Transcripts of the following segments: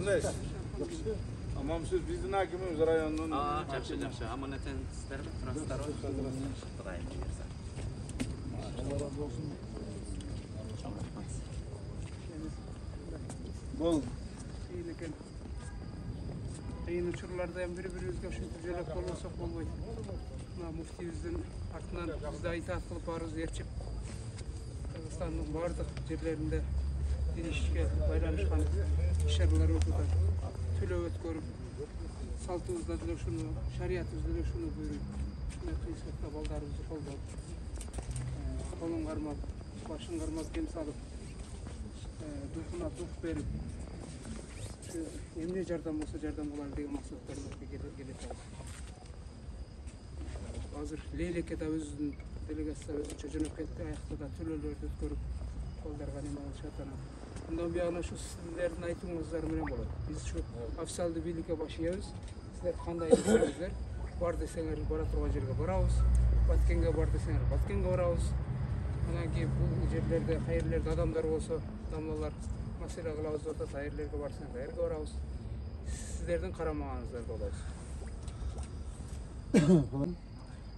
Qandaysiz? Tamam, siz bizning hakimimiz rayondan. Yaxshi. Amonatan sizlarmi? Turasizlar. Xudoyim bersa. Allah razı olsun. Bol. İyi ekan. Qiyin uchurlarda ham bir-birimizga shuncha jo'lab qolmasak bo'lmaydi. Mana muftiyimizdan артынан bizda itaat qilib boramiz echib. Qozog'istonning bardıq yerlerinde dirişke bayramlaşkan işarlar okuda. Tülöv ötkörüp saltımızda da şunu, şariatımızda da şunu buyurup. Şuna kıyıslıkta baldarımızı koldan. Kolun karmak, başın karmak dem salıp. Duhuna duh verip. Emne jardan olsa jardan bular деген maksatlarımızda gelip Hazır Leylek'e de özünün delegasyası özünce jönöp ketti, ayakta da tülölördü ötkörüp koldarga neme alışatana. Bundan bir yana şu sizlerin aytımızlar menen bolot. Biz şu ofitsialdy biylикке başlayabız. Sizler kандай desеңиздер, бар desеңер бара турган жерге барабыз. Баткенге бар desеңер Баткенге барабыз. Анан кийин бул жерлерде, кайерлерде адамдар болсо, дамлалар маселе кылабыз деп атат, кайерлерге барсаң, кайерге барабыз. Сиздердин карамагыңыздарда болобуз.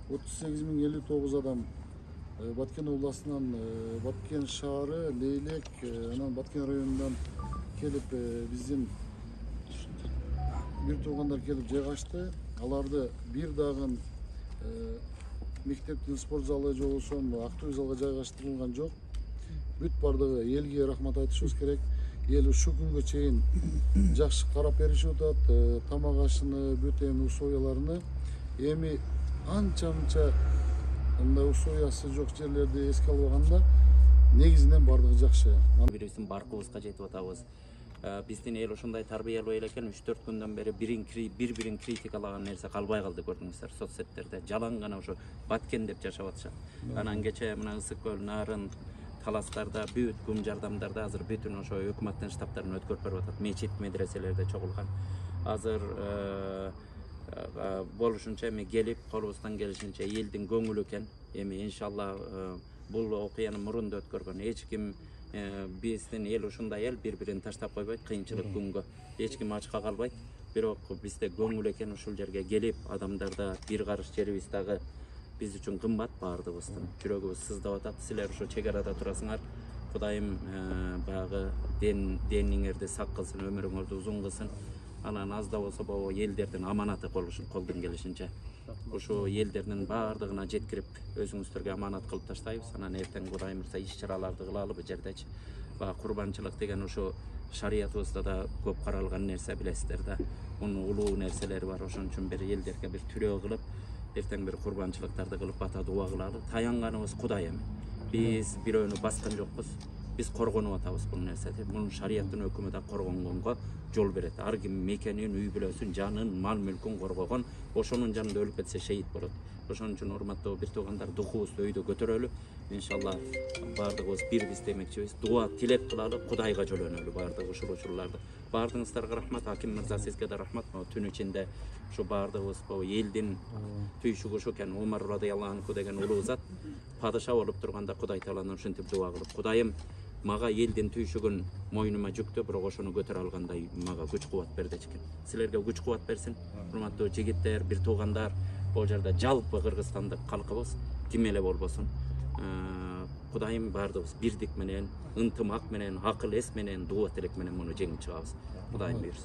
38.059 adam Batken областынан Batken шаары, Leylek, анан Batken районунан келип биздин бир туугандар келип жайгашты. Аларды бир дагы мектептин спорт залы же болбосо актив залга жайгаштырылган жок. Бүт бардыгы элге рахмат айтышыбыз керек. Эл ушул күнгө чейин жакшы карап беришип атат, тамак ашыны, бүт эми условияларыны. Эми анча мындай условиясы жок жерлерди эске албаганда негизинен бардыгы жакшы. Бирибиздин баркыбызга жетип атабыз. Биздин эл ошондой тарбиялуу эл экен, 3-4 күндөн бери бири-бирин критикалаган нерсе калбай калды, көрдүңүздөр соцсеттерде. Жалаң гана ошо Баткен деп жашап атышат. Анан кече мына Ысык көл, Нарын, Таластарда, бүт Гум Жардамдарда азыр бүтүн ошо өкмөттүн штабтарын өткөрүп берип атат. Мечит, медреселерде чогулган. Азыр болушунча эми келип, колубуздан келишинче элдин көңүлү экен. Эми иншалла бул окуяны мурунда өткөргөн эч ким биздин эл ушундай эл бири-бирин таштап койбойт кыйынчылык күнгө. Эч ким ачка калбайт. Бирок бизде көңүл экен ушул жерге келип, адамдарда бир карыш жерибиз дагы биз үчүн кымбат, баардыгыбыздын жүрөгүбүз сыздап атат. Силер ошо чек арада турасыңар. Кудайым баягы дениңерди сак кылсын, өмүрүңөрдү узун кылсын. Анан аз да болсо бул элдердин аманаты колдун келишинче. Ошо элдердин баардыгына жеткирип, өзүңүздөргө аманат кылып таштайбыз. Анан эртең Кудайым урса иш-чараларды кылалы бу жердечи. Курбанчылык деген ошо шариятыбызда да көп каралган нерсе, билесиздер да. Мунун улуу нерселери бар. Ошон үчүн бир элдерге бир түрөө кылып, эртең бир курбанчылыктарды кылып бата дуа кылалы. Таянганыбыз Кудай эми. Биз бирөөнү баскан жокпуз. Biz korgonуп атабыз бул нерседи. Мунун шарияттын өкүмү да коргонгонго жол берет. Ар ким мекенин, үй бүлөсүн, жанын, мал мүлкүн коргогон, ошонун жанында өлүп кетсе шейит болот. Ошон үчүн урматтуу бир туугандар, духубузду өйдө көтөрөлү. Иншалла баардыгыбыз бирбиз демекчибиз. Дуа тилек кылалы, Кудайга жолөнөлү баардык ушул учурларда. Баардыгыңыздарга рахмат, Аким мырза, сизге да рахмат. Түн ичинде ушу баардыгыбыз элдин түйшүгү ушу экен. Умар радыяллаху анху деген улуу зат падыша болуп турганда Кудай тааланы ушинтип дуа кылып, Кудайым мага элдин түйшүгүн мойнума жүктө, бирок ошону көтөрө алгандай мага күч кубат берди экен. Силерге күч кубат берсин. Урматтуу жигиттер, бир туугандар, бул жерде жалпы Кыргызстандык калкыбыз ким эле болбосун, Кудайым баардыгыбыз бирдик менен, ынтымак менен, акыл эс менен, дуа тилек менен муну жеңип чыгабыз. Кудайым буйрсун.